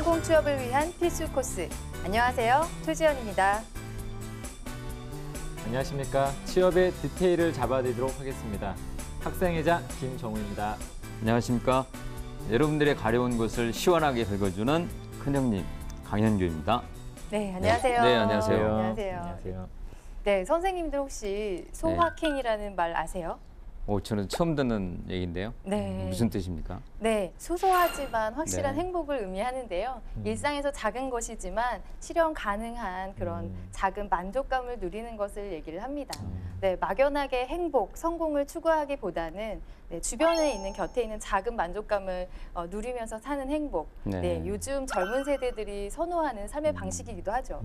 항공 취업을 위한 필수 코스. 안녕하세요. 최지연입니다. 안녕하십니까. 취업의 디테일을 잡아드리도록 하겠습니다. 학생회장 김정우입니다. 안녕하십니까. 여러분들의 가려운 곳을 시원하게 긁어주는 큰형님 강현규입니다. 네, 안녕하세요. 네, 안녕하세요. 안녕하세요. 안녕하세요. 네, 선생님들 혹시 소확행이라는 말 아세요? 저는 처음 듣는 얘기인데요. 네. 무슨 뜻입니까? 네, 소소하지만 확실한 네. 행복을 의미하는데요. 일상에서 작은 것이지만 실현 가능한 그런 작은 만족감을 누리는 것을 얘기를 합니다. 네, 막연하게 행복, 성공을 추구하기보다는 네, 주변에 있는 곁에 있는 작은 만족감을 누리면서 사는 행복. 네. 네, 요즘 젊은 세대들이 선호하는 삶의 방식이기도 하죠.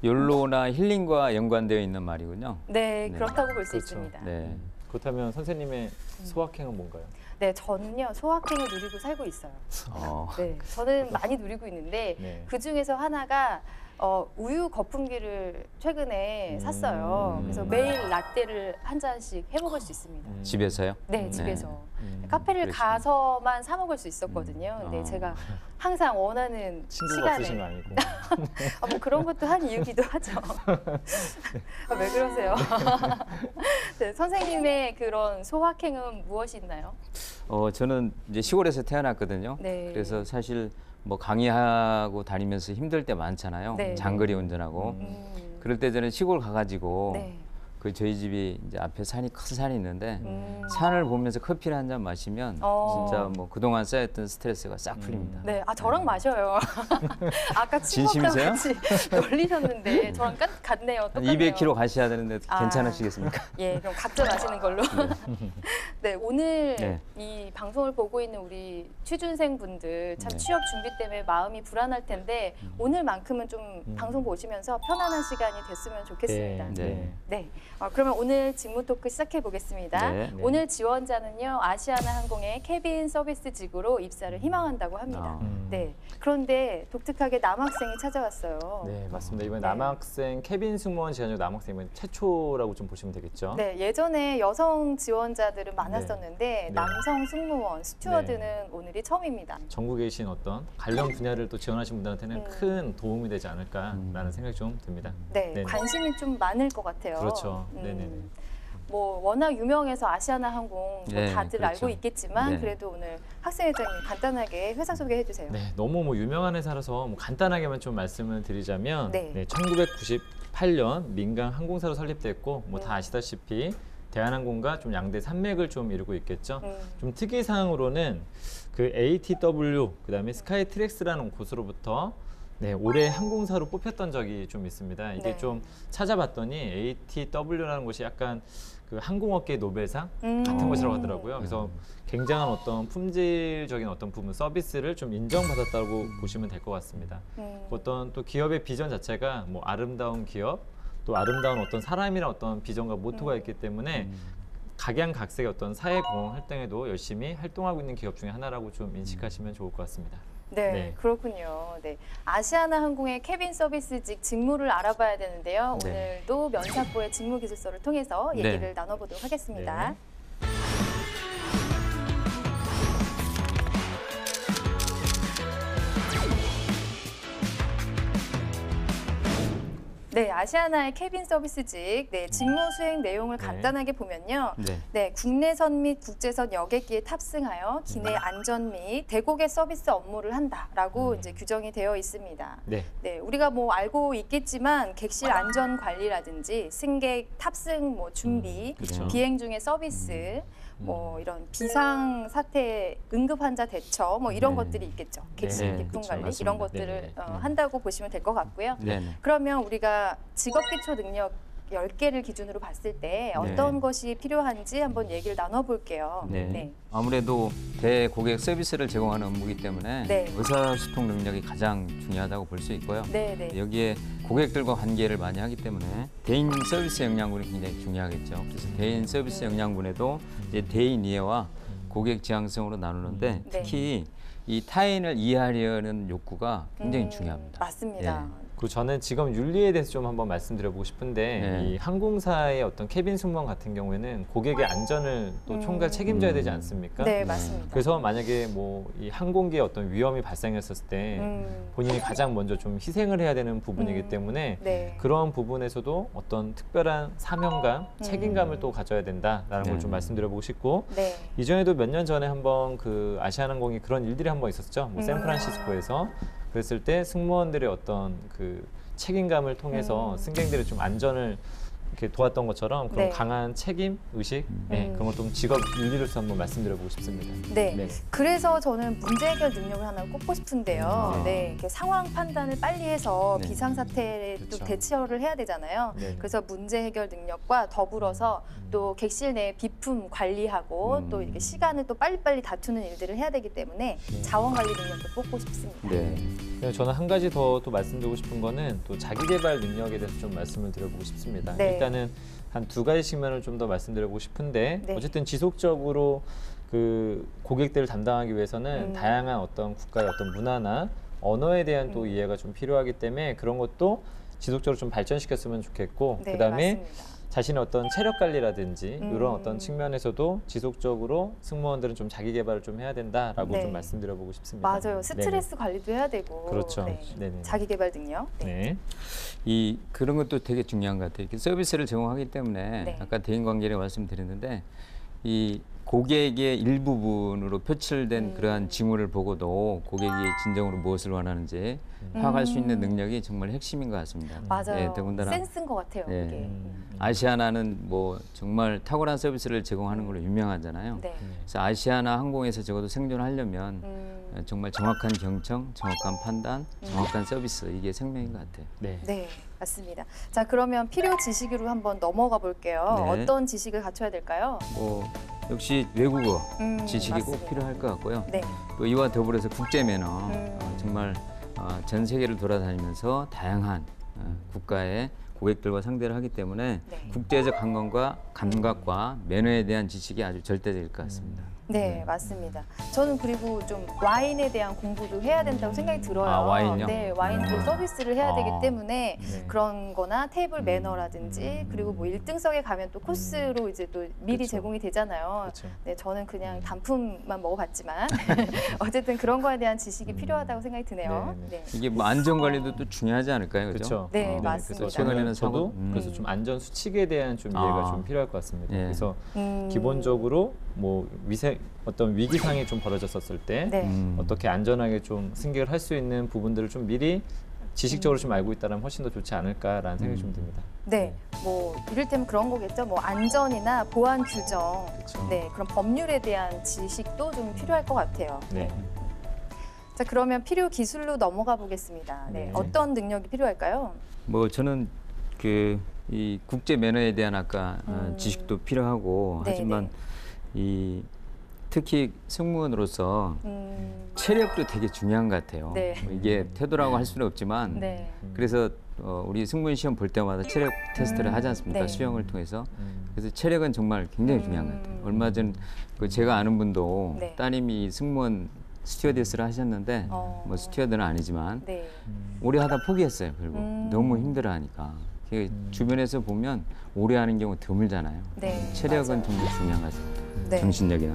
욜로나 힐링과 연관되어 있는 말이군요. 네, 네. 그렇다고 볼 수 그렇죠. 있습니다. 네. 그렇다면 선생님의 소확행은 뭔가요? 네, 저는요 소확행을 누리고 살고 있어요. 네, 저는 많이 누리고 있는데 네. 그 중에서 하나가 우유 거품기를 최근에 샀어요. 그래서 매일 라떼를 한 잔씩 해 먹을 수 있습니다. 집에서요? 네, 집에서. 카페를 그러시군요. 가서만 사 먹을 수 있었거든요. 근데 제가 항상 원하는 친구가 없으신 거 시간에 아니고. 뭐 그런 것도 한 이유기도 하죠. 왜 그러세요? 네, 선생님의 그런 소확행은 무엇이 있나요? 저는 이제 시골에서 태어났거든요. 네. 그래서 사실 뭐 강의하고 다니면서 힘들 때 많잖아요. 네. 장거리 운전하고. 그럴 때 저는 시골 가가지고 네. 그 저희 집이 이제 앞에 큰 산이 있는데 산을 보면서 커피를 한 잔 마시면 진짜 뭐 그동안 쌓였던 스트레스가 싹 풀립니다. 네, 저랑 마셔요. 아까 진심이세요? 같이 놀리셨는데 저랑 같네요. 한 똑같네요. 200km 가셔야 되는데 괜찮으시겠습니까? 예, 그럼 각자 마시는 걸로. 네, 오늘 네. 이 방송을 보고 있는 우리 취준생 분들 참 네. 취업 준비 때문에 마음이 불안할 텐데 오늘만큼은 좀 방송 보시면서 편안한 시간이 됐으면 좋겠습니다. 네. 네. 그러면 오늘 직무 토크 시작해 보겠습니다. 네. 오늘 지원자는요, 아시아나 항공의 캐빈 서비스직으로 입사를 희망한다고 합니다. 네. 그런데 독특하게 남학생이 찾아왔어요. 네, 맞습니다. 이번 네. 남학생 캐빈 승무원 지원자 남학생 이번 최초라고 좀 보시면 되겠죠. 네, 예전에 여성 지원자들은 많았었는데 네. 남성 승무원, 스튜어드는 오늘이 처음입니다. 전국에 계신 어떤 관련 분야를 또 지원하신 분들한테는 큰 도움이 되지 않을까라는 생각이 좀 듭니다. 네, 네네. 관심이 좀 많을 것 같아요. 그렇죠. 네네네. 뭐 워낙 유명해서 아시아나 항공 뭐 네, 다들 그렇죠. 알고 있겠지만 네. 그래도 오늘 학생회장님 간단하게 회사 소개해 주세요. 네, 너무 뭐 유명한 회사라서 뭐 간단하게만 좀 말씀을 드리자면 네. 1998년 민간 항공사로 설립됐고 뭐 다 아시다시피 대한항공과 좀 양대 산맥을 좀 이루고 있겠죠. 좀 특이 사항으로는 그 ATW 그다음에 스카이트랙스라는 곳으로부터 올해 항공사로 뽑혔던 적이 좀 있습니다. 이게 네. 좀 찾아봤더니 ATW라는 곳이 약간 그 항공업계 노벨상 같은 것이라고 하더라고요. 그래서 굉장한 어떤 품질적인 어떤 부분 서비스를 좀 인정받았다고 보시면 될 것 같습니다. 어떤 또 기업의 비전 자체가 뭐 아름다운 기업, 또 아름다운 어떤 사람이란 어떤 비전과 모토가 있기 때문에 각양각색의 어떤 사회공헌 활동에도 열심히 활동하고 있는 기업 중에 하나라고 좀 인식하시면 좋을 것 같습니다. 네, 네. 그렇군요. 네, 아시아나 항공의 캐빈 서비스직 직무를 알아봐야 되는데요. 네. 오늘도 면사포의 직무 기술서를 통해서 얘기를 네. 나눠보도록 하겠습니다. 네. 네, 아시아나의 캐빈 서비스직 직무 수행 내용을 간단하게 보면요. 네. 국내선 및 국제선 여객기에 탑승하여 기내 안전 및 대고객 서비스 업무를 한다라고 이제 규정이 되어 있습니다. 네. 우리가 뭐 알고 있겠지만 객실 안전 관리라든지 승객 탑승 뭐 준비, 그렇죠. 비행 중의 서비스, 뭐 이런 비상 사태 응급 환자 대처 뭐 이런 것들이 있겠죠. 객실 네, 기품 그렇죠. 관리 맞습니다. 이런 것들을 네. 한다고 보시면 될 것 같고요. 네. 그러면 우리가 직업 기초 능력 10개를 기준으로 봤을 때 어떤 것이 필요한지 한번 얘기를 나눠볼게요. 네. 아무래도 대고객 서비스를 제공하는 업무이기 때문에 네. 의사소통 능력이 가장 중요하다고 볼 수 있고요. 네. 여기에 고객들과 관계를 많이 하기 때문에 대인 서비스 역량군이 굉장히 중요하겠죠. 그래서 대인 서비스 역량군에도 이제 대인 이해와 고객 지향성으로 나누는데 특히 이 타인을 이해하려는 욕구가 굉장히 중요합니다. 맞습니다. 그리고 저는 직업 윤리에 대해서 좀 한번 말씀드려보고 싶은데 네. 이 항공사의 어떤 캐빈 승무원 같은 경우에는 고객의 안전을 또 총괄 책임져야 되지 않습니까? 네, 맞습니다. 그래서 만약에 뭐 이 항공기에 어떤 위험이 발생했을 때 본인이 가장 먼저 좀 희생을 해야 되는 부분이기 때문에 네. 그런 부분에서도 어떤 특별한 사명감, 책임감을 또 가져야 된다라는 걸 좀 말씀드려보고 싶고 네. 이전에도 몇 년 전에 한번 그 아시아나항공이 그런 일들이 한번 있었죠. 뭐 샌프란시스코에서 그랬을 때 승무원들의 어떤 그 책임감을 통해서 승객들의 좀 안전을 이렇게 도왔던 것처럼 그런 네. 강한 책임 의식 네, 그런 걸 좀 직업 윤리로서 한번 말씀드려보고 싶습니다. 네. 네. 그래서 저는 문제 해결 능력을 하나 꼽고 싶은데요. 네. 네. 이렇게 상황 판단을 빨리 해서 네. 비상사태에 또 그렇죠. 대처를 해야 되잖아요. 네. 그래서 문제 해결 능력과 더불어서 또 객실 내 비품 관리하고 또 이렇게 시간을 또 빨리빨리 다투는 일들을 해야 되기 때문에 자원 관리 능력도 꼽고 싶습니다. 네. 그래서 저는 한 가지 더 또 말씀드리고 싶은 거는 또 자기 개발 능력에 대해서 좀 말씀을 드려보고 싶습니다. 네. 일단은 한 두 가지 측면을 좀 더 말씀드려보고 싶은데 네. 어쨌든 지속적으로 그 고객들을 담당하기 위해서는 다양한 어떤 국가의 어떤 문화나 언어에 대한 또 이해가 좀 필요하기 때문에 그런 것도 지속적으로 좀 발전시켰으면 좋겠고 네, 그다음에 맞습니다. 자신의 어떤 체력 관리라든지 이런 어떤 측면에서도 지속적으로 승무원들은 좀 자기 개발을 좀 해야 된다라고 네. 좀 말씀드려보고 싶습니다. 맞아요. 스트레스 관리도 해야 되고. 그렇죠. 네. 네네. 자기 개발 능력. 네. 네. 이 그런 것도 되게 중요한 것 같아요. 이렇게 서비스를 제공하기 때문에 네. 아까 대인 관계를 말씀드렸는데 이 고객의 일부분으로 표출된 그러한 징후를 보고도 고객이 진정으로 무엇을 원하는지 파악할 수 있는 능력이 정말 핵심인 것 같습니다. 맞아요. 예, 더군다나 센스인 것 같아요. 네. 이게. 아시아나는 뭐 정말 탁월한 서비스를 제공하는 걸로 유명하잖아요. 네. 그래서 아시아나 항공에서 적어도 생존하려면 정말 정확한 경청, 정확한 판단, 정확한 서비스 이게 생명인 것 같아요. 네. 네, 맞습니다. 자, 그러면 필요 지식으로 한번 넘어가 볼게요. 네. 어떤 지식을 갖춰야 될까요? 뭐 역시 외국어 지식이 꼭 맞습니다. 필요할 것 같고요. 네. 또 이와 더불어서 국제 매너 정말 전 세계를 돌아다니면서 다양한 국가의 고객들과 상대를 하기 때문에 네. 국제적 관광과 감각과 매너에 대한 지식이 아주 절대적일 것 같습니다. 네, 맞습니다. 저는 그리고 좀 와인에 대한 공부도 해야 된다고 생각이 들어요. 아, 와인요? 네, 와인도 서비스를 해야 되기 아, 때문에 네. 그런 거나 테이블 매너라든지 그리고 뭐 1등석에 가면 또 코스로 이제 또 미리 그렇죠. 제공이 되잖아요. 그렇죠. 네, 저는 그냥 단품만 먹어봤지만 어쨌든 그런 거에 대한 지식이 필요하다고 생각이 드네요. 네, 네. 이게 뭐 안전 관리도 또 중요하지 않을까요, 그렇죠. 그렇죠? 네, 그래서 맞습니다. 최근에는 저도 사고- 그래서 좀 안전 수칙에 대한 좀 이해가 좀 필요할 것 같습니다. 예. 그래서 기본적으로 뭐 어떤 위기상이 좀 벌어졌었을 때 네. 어떻게 안전하게 좀 승객을 할 수 있는 부분들을 좀 미리 지식적으로 좀 알고 있다면 훨씬 더 좋지 않을까라는 생각이 좀 듭니다. 네, 뭐 이를테면 그런 거겠죠. 뭐 안전이나 보안 규정, 그렇죠. 네, 그런 법률에 대한 지식도 좀 필요할 것 같아요. 네. 자, 그러면 필요 기술로 넘어가 보겠습니다. 네, 네. 어떤 능력이 필요할까요? 뭐 저는 그 이 국제 매너에 대한 아까 지식도 필요하고 네, 하지만 이 특히 승무원으로서 체력도 되게 중요한 것 같아요. 네. 뭐 이게 태도라고 할 수는 없지만 네, 그래서 우리 승무원 시험 볼 때마다 체력 테스트를 하지 않습니까? 네. 수영을 통해서. 그래서 체력은 정말 굉장히 중요한 것 같아요. 얼마 전 그 제가 아는 분도 네. 따님이 승무원 스튜어디스를 하셨는데 뭐 스튜어드는 아니지만 네, 오래 하다 포기했어요. 결국 너무 힘들어하니까. 주변에서 보면 오래 하는 경우 드물잖아요. 네, 체력은 맞아요. 정말 중요한 것 같습니다. 네. 정신력이나.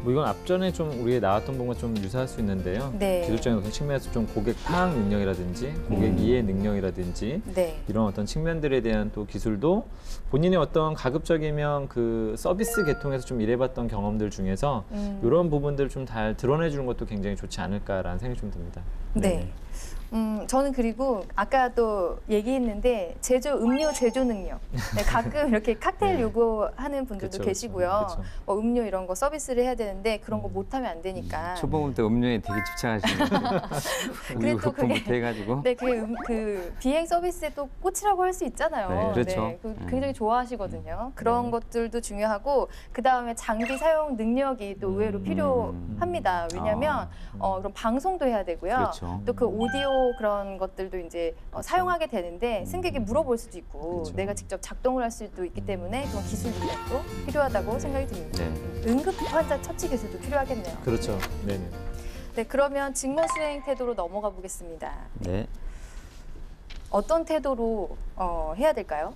뭐 이건 앞전에 좀 우리가 나왔던 부분과 좀 유사할 수 있는데요. 네. 기술적인 어떤 측면에서 좀 고객 파악 능력이라든지 고객 이해 능력이라든지 네, 이런 어떤 측면들에 대한 또 기술도 본인의 어떤 가급적이면 그 서비스 계통에서 좀 일해봤던 경험들 중에서 이런 부분들을 좀 잘 드러내주는 것도 굉장히 좋지 않을까라는 생각이 좀 듭니다. 네. 저는 그리고 아까 또 얘기했는데 음료 제조 능력. 네, 가끔 이렇게 칵테일 네. 요구하는 분들도 그쵸, 계시고요. 그쵸. 음료 이런 거 서비스를 해야 되는데 그런 거 못하면 안 되니까. 초봉부터 음료에 되게 집착하시는 것 같아요. 우유 그래, 또 그게- 흑품부터 해가지고. 네, 그게 그 비행 서비스에 또 꽂히라고 할 수 있잖아요. 네, 그렇죠. 굉장히 좋아하시거든요. 그런 것들도 중요하고 그 다음에 장비 사용 능력이 또 의외로 필요합니다. 왜냐하면 그럼 방송도 해야 되고요. 그렇죠. 또 그 오디오 그런 것들도 이제 사용하게 되는데 승객이 물어볼 수도 있고 그렇죠. 내가 직접 작동을 할 수도 있기 때문에 그런 기술 능력도 필요하다고 생각이 듭니다. 네. 응급 환자 처치 기술도 필요하겠네요. 그렇죠. 네네. 네, 그러면 직무 수행 태도로 넘어가 보겠습니다. 네. 어떤 태도로 해야 될까요?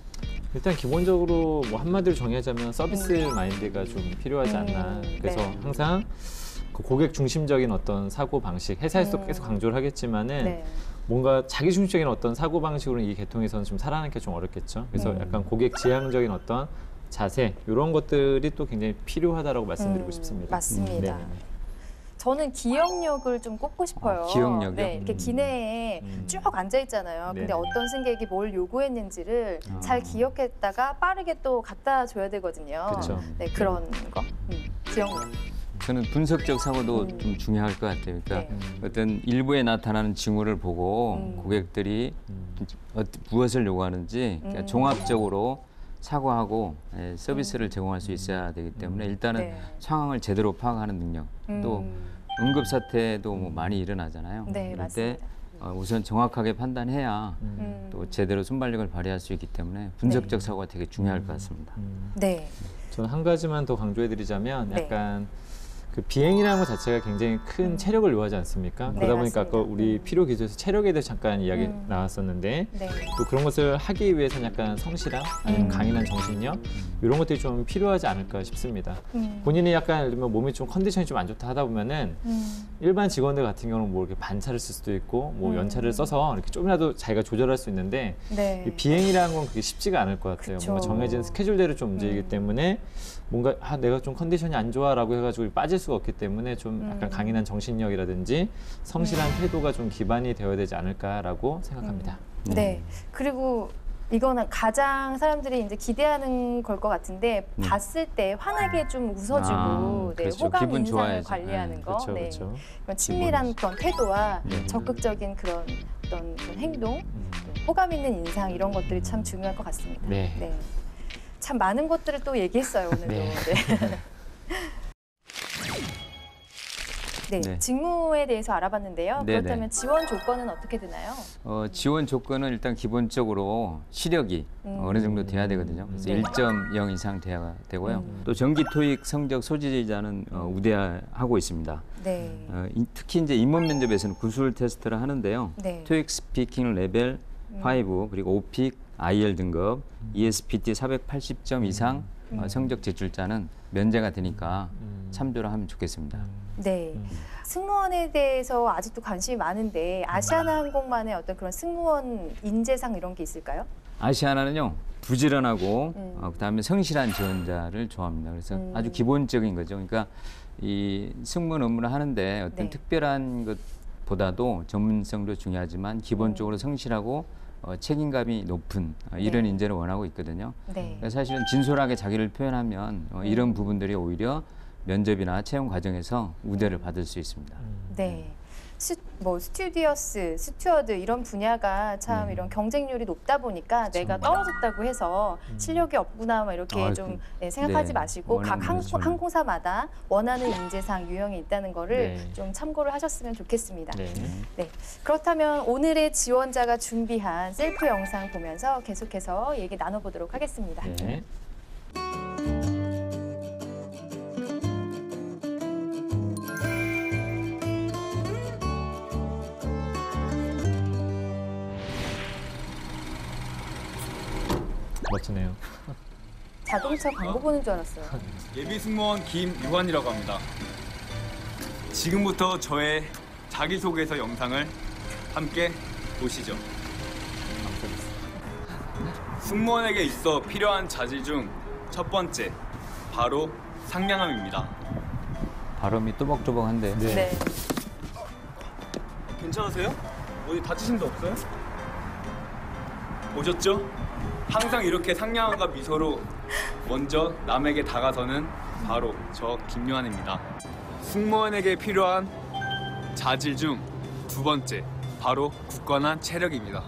일단 기본적으로 뭐 한마디로 정의하자면 서비스 마인드가 좀 필요하지 않나. 그래서 네. 항상 그 고객 중심적인 어떤 사고 방식, 회사에서도 계속 강조를 하겠지만은 네. 뭔가 자기 중심적인 어떤 사고 방식으로는 이 계통에서는 좀 살아남기 좀 어렵겠죠. 그래서 약간 고객 지향적인 어떤 자세 이런 것들이 또 굉장히 필요하다라고 말씀드리고 싶습니다. 맞습니다. 네. 저는 기억력을 좀 꼽고 싶어요. 기억력이요? 네, 이렇게 기내에 쭉 앉아 있잖아요. 근데 네네. 어떤 승객이 뭘 요구했는지를 잘 기억했다가 빠르게 또 갖다 줘야 되거든요. 그렇죠. 네, 그런 거. 기억력. 저는 분석적 사고도 좀 중요할 것 같아요. 그러니까 네. 어떤 일부에 나타나는 징후를 보고 고객들이 무엇을 요구하는지 그러니까 종합적으로 사고하고 서비스를 제공할 수 있어야 되기 때문에 일단은 네. 상황을 제대로 파악하는 능력, 또 응급 사태도 뭐 많이 일어나잖아요. 네, 그럴 때 맞습니다. 우선 정확하게 판단해야 또 제대로 순발력을 발휘할 수 있기 때문에 분석적 사고가 되게 중요할 것 같습니다. 네. 저는 한 가지만 더 강조해드리자면 네. 약간 그 비행이라는 것 자체가 굉장히 큰 체력을 요하지 않습니까? 네, 그러다 보니까 맞습니다. 아까 우리 필요 기술에서 체력에 대해서 잠깐 이야기 나왔었는데 네. 또 그런 것을 하기 위해서는 약간 성실함 아니면 강인한 정신력 이런 것들이 좀 필요하지 않을까 싶습니다. 본인이 약간 예를 들면 몸이 좀 컨디션이 좀 안 좋다 하다 보면은 일반 직원들 같은 경우는 뭐 이렇게 반차를 쓸 수도 있고 뭐 연차를 써서 이렇게 좀이라도 자기가 조절할 수 있는데 네. 이 비행이라는 건 그게 쉽지가 않을 것 같아요. 그쵸. 뭔가 정해진 스케줄대로 좀 움직이기 때문에 뭔가 내가 좀 컨디션이 안 좋아라고 해가지고 빠질 수가 없기 때문에 좀 약간 강인한 정신력이라든지 성실한 태도가 좀 기반이 되어야 되지 않을까라고 생각합니다. 네. 그리고 이거는 가장 사람들이 이제 기대하는 걸 것 같은데 봤을 때 환하게 좀 웃어주고 네, 그렇죠. 호감 기분 인상을 좋아야죠. 관리하는 네, 거, 그렇죠, 네. 그렇죠. 그런 친밀한 그런 태도와 적극적인 그런 어떤 그런 행동, 호감 있는 인상 이런 것들이 참 중요할 것 같습니다. 네. 참 많은 것들을 또 얘기했어요 오늘도. 네. 네. 네. 직무에 대해서 알아봤는데요. 네네. 그렇다면 지원 조건은 어떻게 되나요? 지원 조건은 일단 기본적으로 시력이 어느 정도 돼야 되거든요. 그래서 1.0 이상 돼야 되고요. 또 정기 토익 성적 소지자는 우대하고 있습니다. 네. 특히 이제 임원 면접에서는 구술 테스트를 하는데요. 네. 토익 스피킹 레벨 5 그리고 오픽 IL 등급 ESPT 480점 이상 성적 제출자는 면제가 되니까 참조를 하면 좋겠습니다. 네. 승무원에 대해서 아직도 관심이 많은데 아시아나항공만의 어떤 그런 승무원 인재상 이런 게 있을까요? 아시아나는요 부지런하고 그다음에 성실한 지원자를 좋아합니다. 그래서 아주 기본적인 거죠. 그러니까 이 승무원 업무를 하는데 어떤 네. 특별한 것보다도 전문성도 중요하지만 기본적으로 성실하고 책임감이 높은 이런 인재를 원하고 있거든요. 네. 그래서 사실은 진솔하게 자기를 표현하면 이런 부분들이 오히려 면접이나 채용 과정에서 우대를 받을 수 있습니다. 네. 뭐 스튜디오스, 스튜어드 이런 분야가 참 이런 경쟁률이 높다 보니까 내가 떨어졌다고 해서 실력이 없구나 막 이렇게 좀 생각하지 네. 마시고 각 그렇죠. 항공사마다 원하는 인재상 유형이 있다는 거를 네. 좀 참고를 하셨으면 좋겠습니다. 네. 네. 그렇다면 오늘의 지원자가 준비한 셀프 영상 보면서 계속해서 얘기 나눠보도록 하겠습니다. 네. 멋지네요. 자동차 광고 보는 줄 알았어요. 예비 승무원 김유환이라고 합니다. 지금부터 저의 자기소개서 영상을 함께 보시죠. 승무원에게 있어 필요한 자질 중 첫 번째, 바로 상냥함입니다. 발음이 또박또박한데. 네. 네. 괜찮으세요? 어디 다치신 데 없어요? 보셨죠? 항상 이렇게 상냥함과 미소로 먼저 남에게 다가서는 바로 저 김요한입니다. 승무원에게 필요한 자질 중 두 번째, 바로 굳건한 체력입니다.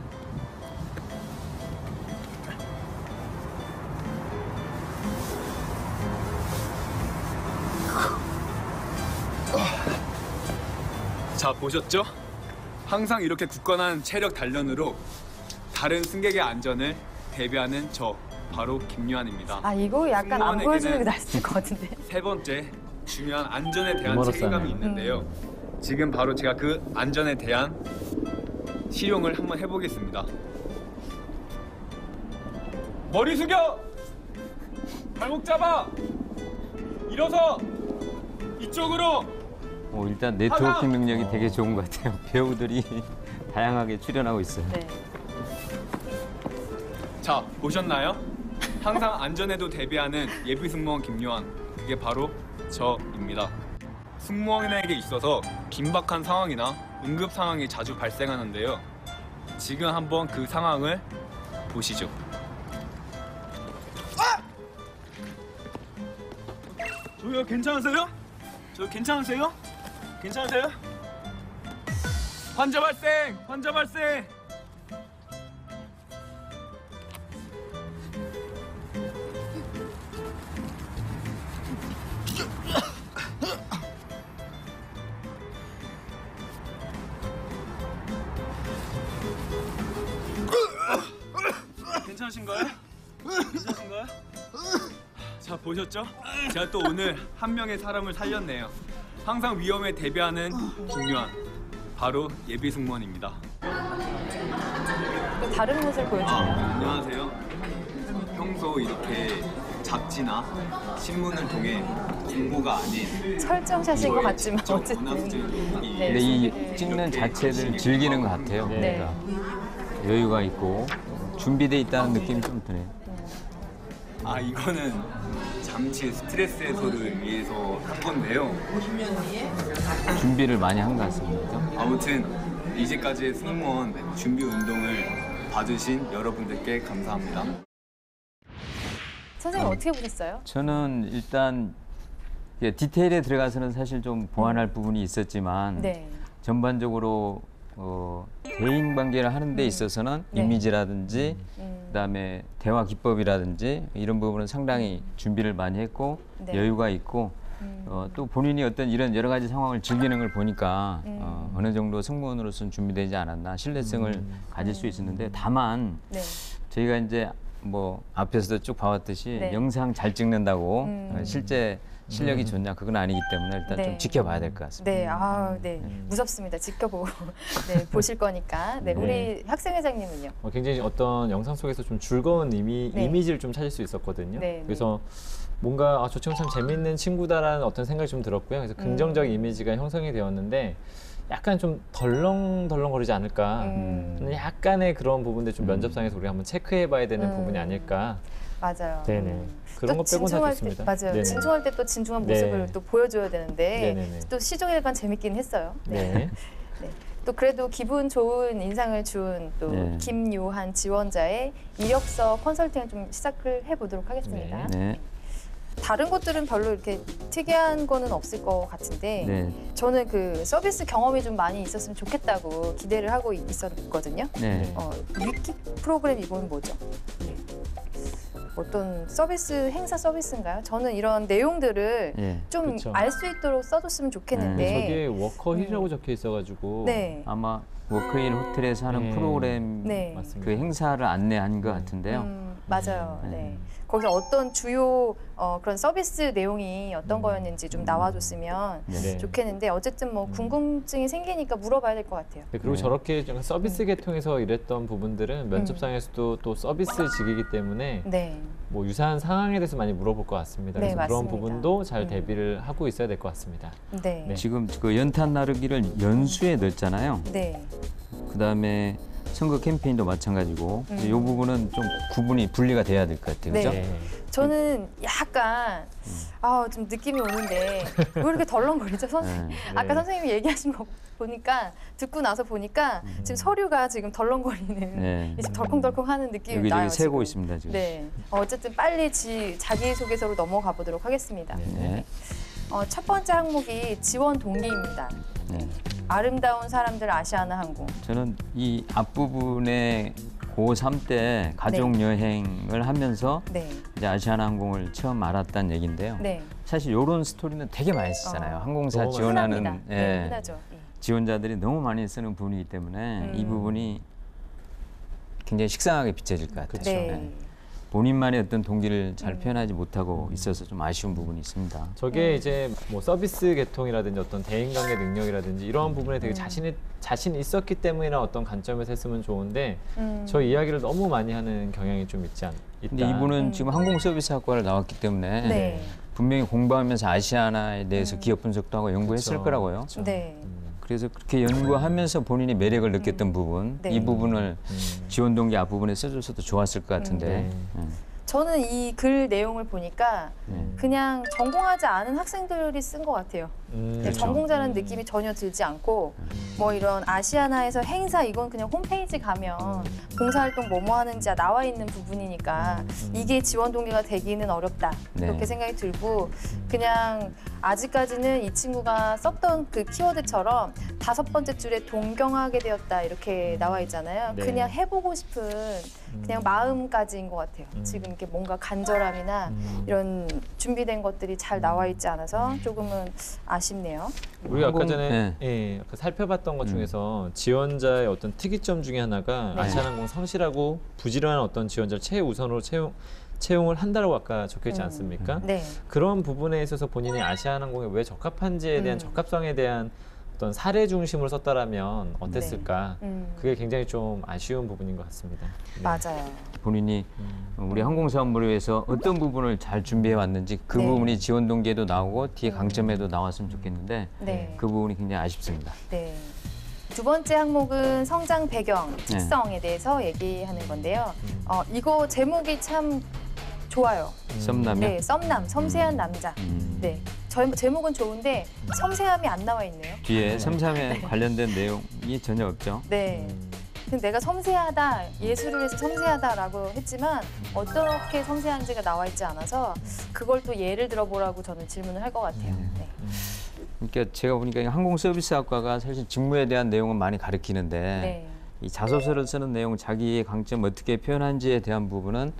자, 보셨죠? 항상 이렇게 굳건한 체력 단련으로 다른 승객의 안전을 대비하는 저 바로 김요한입니다. 아 이거 약간 안 승무원에게는 보여주는 게 낫을 것 같은데. 세 번째, 중요한 안전에 대한 유머러스하네요. 책임감이 있는데요. 지금 바로 제가 그 안전에 대한 실용을 한번 해보겠습니다. 머리 숙여. 발목 잡아. 일어서. 이쪽으로. 일단 네트워킹 능력이 되게 좋은 것 같아요. 배우들이 다양하게 출연하고 있어요. 네. 자, 보셨나요? 항상 안전에도 대비하는 예비 승무원 김요한. 그게 바로 저입니다. 승무원에게 있어서 긴박한 상황이나 응급 상황이 자주 발생하는데요. 지금 한번 그 상황을 보시죠. 저요, 괜찮으세요? 저 괜찮으세요? 괜찮으세요? 환자 발생! 환자 발생! 괜찮으신가요? 괜찮으신가요? 자, 보셨죠? 제가 또 오늘 한 명의 사람을 살렸네요. 항상 위험에 대비하는 김요한, 바로 예비 승무원입니다. 또 다른 모습을 보여주네요. 안녕하세요. 평소 이렇게 잡지나 신문을 통해 공고가 아닌 설정샷인 것 같지만 어쨌든. 네, 근데 이 준비를- 찍는 자체를 즐기는 것 같아요. 네. 그러니까 여유가 있고 준비돼 있다는 느낌이 좀 드네요. 아, 이거는 잠시 스트레스 해소를 위해서 한 건데요. 준비를 많이 한 것 같습니다. 아무튼 이제까지의 승무원 준비 운동을 봐주신 여러분들께 감사합니다. 선생님 어떻게 보셨어요? 저는 일단 디테일에 들어가서는 사실 좀 보완할 부분이 있었지만 네. 전반적으로 대인 관계를 하는 데 있어서는 네. 이미지라든지 그다음에 대화 기법이라든지 이런 부분은 상당히 준비를 많이 했고 네. 여유가 있고 또 본인이 어떤 이런 여러 가지 상황을 즐기는 걸 보니까 어느 정도 승무원으로서는 준비되지 않았나 신뢰성을 가질 수 있었는데 다만 네. 저희가 이제 뭐 앞에서도 쭉 봐왔듯이 네. 영상 잘 찍는다고 실제 실력이 좋냐 그건 아니기 때문에 일단 네. 좀 지켜봐야 될 것 같습니다. 네, 네, 무섭습니다. 지켜보고 네, 보실 거니까. 네, 우리 학생회장님은요? 굉장히 어떤 영상 속에서 좀 즐거운 네. 이미지를 좀 찾을 수 있었거든요. 네, 그래서 뭔가 저 친구 참 재밌는 친구다라는 어떤 생각이 좀 들었고요. 그래서 긍정적인 이미지가 형성이 되었는데 약간 좀 덜렁덜렁거리지 않을까. 저는 약간의 그런 부분들 좀 면접상에서 우리가 한번 체크해봐야 되는 부분이 아닐까. 맞아요. 네네. 그런 것 빼고는 다 진중할 좋습니다. 때, 맞아요. 네네. 진중할 때 또 진중한 모습을 네. 또 보여줘야 되는데 네네네. 또 시종일관 재밌긴 했어요. 네. 네. 또 그래도 기분 좋은 인상을 준 또 네. 김요한 지원자의 이력서 컨설팅을 좀 시작을 해보도록 하겠습니다. 네. 다른 것들은 별로 이렇게 특이한 거는 없을 것 같은데 네. 저는 그 서비스 경험이 좀 많이 있었으면 좋겠다고 기대를 하고 있었거든요. 네. 위키 프로그램 이건 뭐죠? 어떤 서비스 행사 서비스인가요? 저는 이런 내용들을 예. 좀 그쵸. 알 수 있도록 써줬으면 좋겠는데 저게 워커힐이라고 적혀 있어가지고. 네. 아마 워크인 호텔에서 하는 네. 프로그램 네. 맞습니다. 그 행사를 안내한 것 같은데요. 맞아요. 네. 네. 거기서 어떤 주요 그런 서비스 내용이 어떤 거였는지 좀 나와줬으면 네. 좋겠는데 어쨌든 뭐 궁금증이 생기니까 물어봐야 될 것 같아요. 네, 그리고 네. 저렇게 좀 서비스 계통에서 일했던 부분들은 면접상에서도 또 서비스직이기 때문에 네. 뭐 유사한 상황에 대해서 많이 물어볼 것 같습니다. 네, 그래서 그런 맞습니다. 부분도 잘 대비를 하고 있어야 될 것 같습니다. 네. 네. 지금 그 연탄 나르기를 연수에 넣었잖아요. 네. 그다음에 선거 캠페인도 마찬가지고 이 부분은 좀 구분이 분리가 돼야 될 것 같아요. 네. 그죠? 저는 약간 좀 느낌이 오는데 왜 이렇게 덜렁거리죠, 선생님? 네. 아까 선생님이 얘기하신 거 보니까 듣고 나서 보니까 지금 서류가 지금 덜렁거리는 네. 이제 덜컹덜컹하는 느낌이 여기저기 나요. 새고 지금. 있습니다 지금. 네. 어쨌든 빨리 자기소개서로 넘어가 보도록 하겠습니다. 네. 첫 번째 항목이 지원 동기입니다. 네. 아름다운 사람들 아시아나 항공. 저는 이 앞부분에 고3 때 가족 여행을 하면서 네. 이제 아시아나항공을 처음 알았다는 얘기인데요. 네. 사실 이런 스토리는 되게 많이 쓰잖아요. 항공사 너무 지원하는 흔합니다. 예, 네, 흔하죠. 예. 지원자들이 너무 많이 쓰는 부분이기 때문에 이 부분이 굉장히 식상하게 비춰질 것 같아요. 그쵸. 네. 본인만의 어떤 동기를 잘 표현하지 못하고 있어서 좀 아쉬운 부분이 있습니다. 저게 이제 뭐 서비스 계통이라든지 어떤 대인관계 능력이라든지 이런 부분에 되게 자신 자신 있었기 때문이나 어떤 관점에서 했으면 좋은데 저 이야기를 너무 많이 하는 경향이 좀 있다. 근데 이분은 지금 항공서비스학과를 나왔기 때문에 네. 분명히 공부하면서 아시아나에 대해서 기업 분석도 하고 연구했을 그쵸. 거라고요. 그쵸. 네. 그래서 그렇게 연구하면서 본인이 매력을 느꼈던 부분, 네. 이 부분을 지원 동기 앞부분에 써줬어도 좋았을 것 같은데. 저는 이 글 내용을 보니까 그냥 전공하지 않은 학생들이 쓴 것 같아요. 네, 그렇죠. 전공자라는 느낌이 전혀 들지 않고 뭐 이런 아시아나에서 행사 이건 그냥 홈페이지 가면 봉사활동 뭐뭐 하는지 나와 있는 부분이니까 이게 지원 동기가 되기는 어렵다 네. 그렇게 생각이 들고 그냥 아직까지는 이 친구가 썼던 그 키워드처럼 5번째 줄에 동경하게 되었다 이렇게 나와 있잖아요. 네. 그냥 해보고 싶은 그냥 마음까지인 것 같아요. 지금 이렇게 뭔가 간절함이나 이런 준비된 것들이 잘 나와 있지 않아서 조금은 아쉽네요. 우리가 아까 항공- 전에 네. 예, 아까 살펴봤던 것 중에서 지원자의 어떤 특이점 중에 하나가 네. 아시아나항공 성실하고 부지런한 어떤 지원자를 최우선으로 채용을 한다라고 아까 적혀있지 않습니까? 네. 그런 부분에 있어서 본인이 아시아나항공에 왜 적합한지에 대한 적합성에 대한 어떤 사례 중심으로 썼다라면 어땠을까? 그게 굉장히 좀 아쉬운 부분인 것 같습니다. 네. 맞아요. 본인이 우리 항공사업부를 위해서 어떤 부분을 잘 준비해 왔는지 그 네. 부분이 지원 동기에도 나오고 뒤에 강점에도 나왔으면 좋겠는데 네. 그 부분이 굉장히 아쉽습니다. 네. 두 번째 항목은 성장 배경, 특성에 대해서 얘기하는 건데요. 이거 제목이 참 좋아요. 썸남이요? 네, 썸남, 섬세한 남자. 네, 제목은 좋은데 섬세함이 안 나와 있네요. 뒤에 섬삼에 관련된 내용이 전혀 없죠. 네. 근데 내가 섬세하다, 예술을 위해서 섬세하다라고 했지만 어떻게 섬세한지가 나와 있지 않아서 그걸 또 예를 들어보라고 저는 질문을 할 것 같아요. 네. 그러니까 제가 보니까 항공서비스학과가 사실 직무에 대한 내용은 많이 가르치는데 네. 이 자소서를 쓰는 내용, 자기의 강점 어떻게 표현한지에 대한 부분은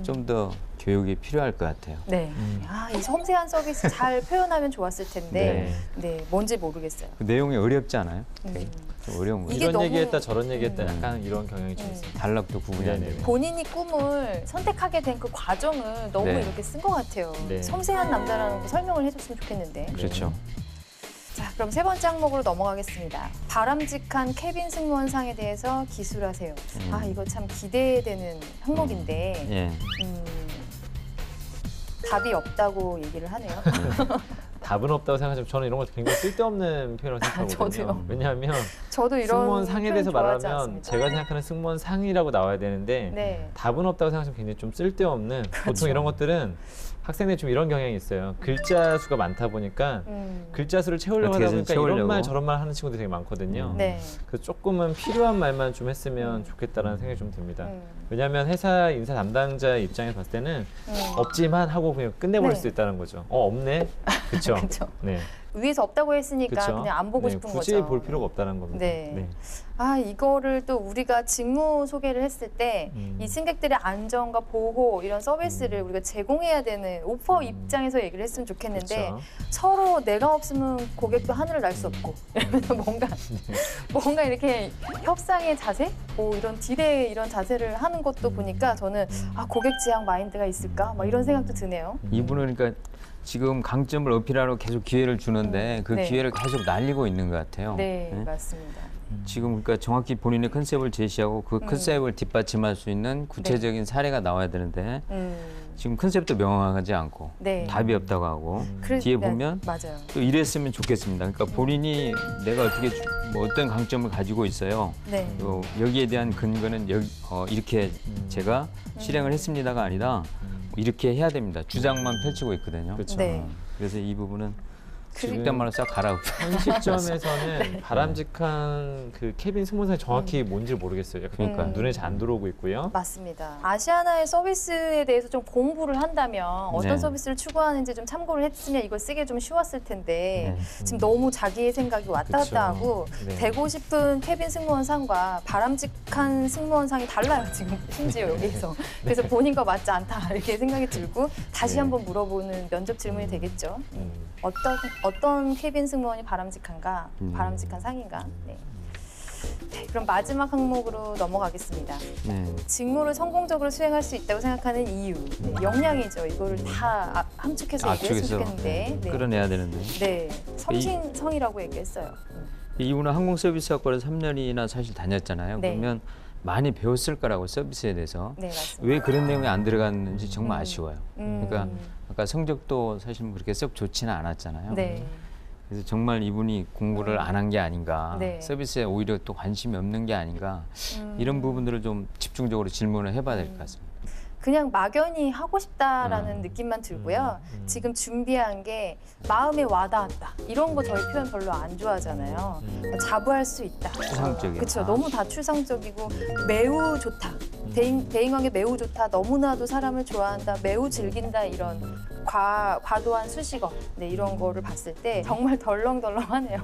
좀 더 교육이 필요할 것 같아요. 네. 아, 이 섬세한 서비스 잘 표현하면 좋았을 텐데, 네, 뭔지 모르겠어요. 그 내용이 어렵지 않아요? 되게 좀 어려운 거예요. 이게 이런 너무- 얘기했다 저런 얘기했다 약간 이런 경향이 좀 있습니다. 단락도 구분이 안 네네. 되고. 본인이 꿈을 선택하게 된 그 과정을 너무 네. 이렇게 쓴 것 같아요. 네. 섬세한 남자라는 거 설명을 해줬으면 좋겠는데. 그렇죠. 자, 그럼 세 번째 항목으로 넘어가겠습니다. 바람직한 캐빈 승무원상에 대해서 기술하세요. 아, 이거 참 기대되는 항목인데 예. 답이 없다고 얘기를 하네요. 답은 없다고 생각하지만 저는 이런 걸 굉장히 쓸데없는 표현이라고 생각하거든요. 저도요. 왜냐하면 저도 이런 승무원 상에 표현 대해서 좋아하지 말하면 않습니다. 제가 생각하는 승무원 상이라고 나와야 되는데 네. 답은 없다고 생각하면 굉장히 좀 쓸데없는 그렇죠. 보통 이런 것들은 학생들이 좀 이런 경향이 있어요. 글자 수가 많다 보니까 글자 수를 채우려고 하다 어떻게든 보니까 이런 채우려고. 말 저런 말 하는 친구들이 되게 많거든요. 네. 그래서 조금은 필요한 말만 좀 했으면 좋겠다라는 생각이 좀 듭니다. 음. 왜냐하면 회사 인사 담당자 입장에서 봤을 때는 없지만 하고 그냥 끝내버릴 네. 수 있다는 거죠. 없네? 그렇죠. 그쵸. 네. 위에서 없다고 했으니까 그쵸? 그냥 안 보고 네, 싶은 굳이 거죠. 볼 필요가 없다는 겁니다. 네. 아, 이거를 또 우리가 직무 소개를 했을 때 이 승객들의 안전과 보호 이런 서비스를 우리가 제공해야 되는 오퍼 입장에서 얘기를 했으면 좋겠는데 그쵸. 서로 내가 없으면 고객도 하늘을 날 수 없고 이러면서 뭔가 이렇게 협상의 자세, 뭐 이런 딜의 이런 자세를 하는 것도 보니까 저는 아, 고객 지향 마인드가 있을까? 막 이런 생각도 드네요. 이분은 그러니까 지금 강점을 어필하러 계속 기회를 주는데 그 네. 기회를 계속 날리고 있는 것 같아요. 네, 네? 맞습니다. 지금 그러니까 정확히 본인의 컨셉을 제시하고 그 컨셉을 뒷받침할 수 있는 구체적인 사례가 나와야 되는데 지금 컨셉도 명확하지 않고 네. 답이 없다고 하고 뒤에 보면 맞아요. 또 이랬으면 좋겠습니다. 그러니까 본인이 내가 어떻게 뭐 어떤 강점을 가지고 있어요. 네. 또 여기에 대한 근거는 이렇게 제가 실행을 했습니다가 아니라 이렇게 해야 됩니다. 주장만 펼치고 있거든요. 그렇죠. 네. 그래서 이 부분은 지금 일단 말로 싹 갈아엎어. 현 시점에서는 바람직한 그 캐빈 승무원상이 정확히 뭔지 모르겠어요. 약간 그러니까요. 눈에 잘 안 들어오고 있고요. 맞습니다. 아시아나의 서비스에 대해서 좀 공부를 한다면 어떤 네. 서비스를 추구하는지 좀 참고를 했으면 이걸 쓰기 좀 쉬웠을 텐데 네. 지금 너무 자기의 생각이 왔다 그쵸. 갔다 하고 네. 되고 싶은 캐빈 승무원상과 바람직한 승무원상이 달라요 지금 심지어 여기서. 그래서 본인과 맞지 않다 이렇게 생각이 들고 다시 네. 한번 물어보는 면접 질문이 되겠죠. 어떤 캐빈 승무원이 바람직한가? 바람직한 상인가? 네. 네, 그럼 마지막 항목으로 넘어가겠습니다. 네. 직무를 성공적으로 수행할 수 있다고 생각하는 이유, 네, 역량이죠. 이거를 다 함축해서 얘기했으면 압축해서 좋겠는데, 네, 끌어내야 되는데. 네, 섬신성이라고 얘기했어요. 이분은 항공서비스학과를 3년이나 사실 다녔잖아요. 네. 그러면 많이 배웠을 거라고 서비스에 대해서. 네, 맞습니다. 왜 그런 내용이 안 들어갔는지 정말 아쉬워요. 음. 그러니까 아까 성적도 사실 뭐 그렇게 썩 좋지는 않았잖아요. 네. 그래서 정말 이분이 공부를 안 한 게 아닌가, 네. 서비스에 오히려 또 관심이 없는 게 아닌가, 이런 부분들을 좀 집중적으로 질문을 해봐야 될 것 같습니다. 그냥 막연히 하고 싶다라는 느낌만 들고요. 지금 준비한 게 마음에 와닿았다. 이런 거 저희 표현 별로 안 좋아하잖아요. 자부할 수 있다. 추상적이야. 그렇죠. 너무 다 추상적이고 매우 좋다. 대잉왕에 매우 좋다. 너무나도 사람을 좋아한다. 매우 즐긴다. 이런 과도한 수식어 네, 이런 거를 봤을 때 정말 덜렁덜렁하네요.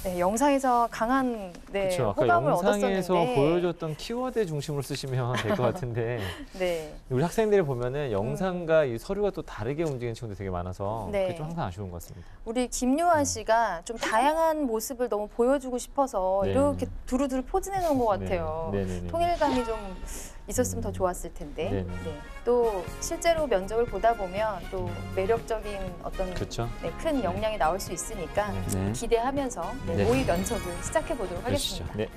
네, 영상에서 강한 네, 그렇죠. 아까 호감을 영상에서 얻었었는데 보여줬던 키워드 중심으로 쓰시면 될 것 같은데 네. 우리 학생들이 보면은 영상과 이 서류가 또 다르게 움직이는 친구들이 되게 많아서 네. 그게 좀 항상 아쉬운 것 같습니다. 우리 김요한 씨가 좀 다양한 모습을 너무 보여주고 싶어서 네. 이렇게 두루두루 포진해 놓은 것 같아요. 네. 네네네. 통일감이 좀 있었으면 더 좋았을 텐데. 네네. 네. 또 실제로 면접을 보다 보면 또 매력적인 어떤 그렇죠. 네, 큰 역량이 나올 수 있으니까 네. 기대하면서 네, 네. 모의 면접을 시작해 보도록 그러시죠. 하겠습니다. 네.